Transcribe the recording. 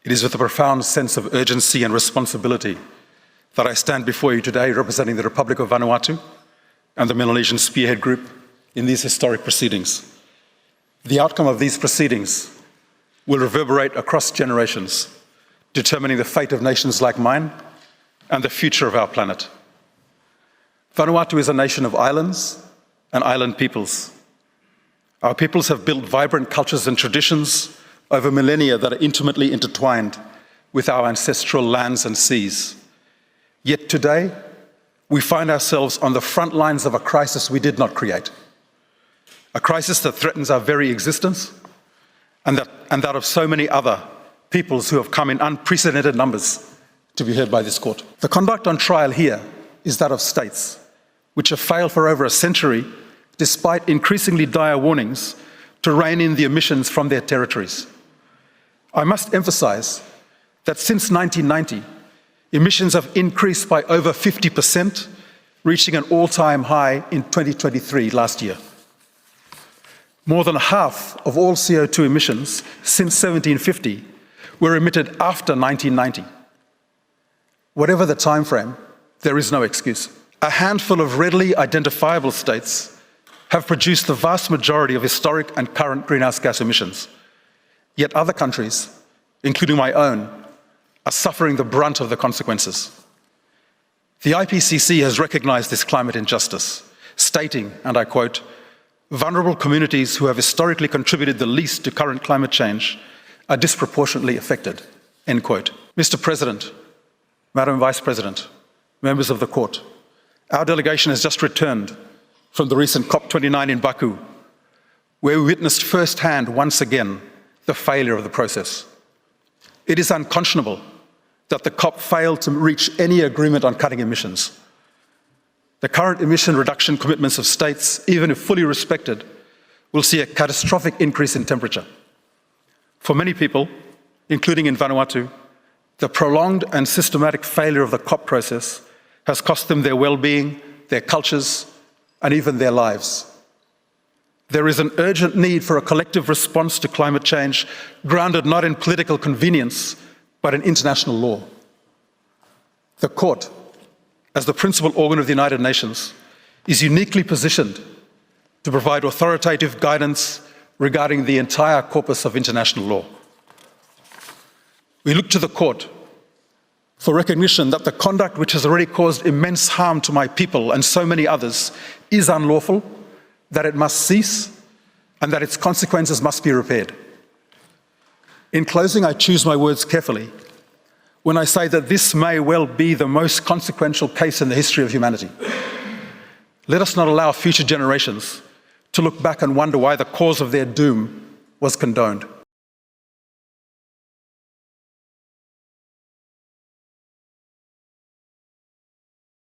It is with a profound sense of urgency and responsibility that I stand before you today representing the Republic of Vanuatu and the Melanesian Spearhead Group in these historic proceedings. The outcome of these proceedings will reverberate across generations, determining the fate of nations like mine and the future of our planet. Vanuatu is a nation of islands and island peoples. Our peoples have built vibrant cultures and traditions over millennia that are intimately intertwined with our ancestral lands and seas. Yet today, we find ourselves on the front lines of a crisis we did not create. A crisis that threatens our very existence and that of so many other peoples who have come in unprecedented numbers to be heard by this court. The conduct on trial here is that of states, which have failed for over a century, despite increasingly dire warnings, to rein in the emissions from their territories. I must emphasize that since 1990, emissions have increased by over 50%, reaching an all-time high in 2023 last year. More than half of all CO2 emissions since 1750 were emitted after 1990. Whatever the time frame, there is no excuse. A handful of readily identifiable states have produced the vast majority of historic and current greenhouse gas emissions. Yet other countries, including my own, are suffering the brunt of the consequences. The IPCC has recognized this climate injustice, stating, and I quote, "Vulnerable communities who have historically contributed the least to current climate change are disproportionately affected," end quote. Mr. President, Madam Vice President, members of the court, our delegation has just returned from the recent COP29 in Baku, where we witnessed firsthand, once again, the failure of the process. It is unconscionable that the COP failed to reach any agreement on cutting emissions. The current emission reduction commitments of states, even if fully respected, will see a catastrophic increase in temperature. For many people, including in Vanuatu, the prolonged and systematic failure of the COP process has cost them their well-being, their cultures, and even their lives. There is an urgent need for a collective response to climate change grounded not in political convenience, but in international law. The court, as the principal organ of the United Nations, is uniquely positioned to provide authoritative guidance regarding the entire corpus of international law. We look to the court for recognition that the conduct which has already caused immense harm to my people and so many others is unlawful, that it must cease, and that its consequences must be repaired. In closing, I choose my words carefully when I say that this may well be the most consequential case in the history of humanity. Let us not allow future generations to look back and wonder why the cause of their doom was condoned.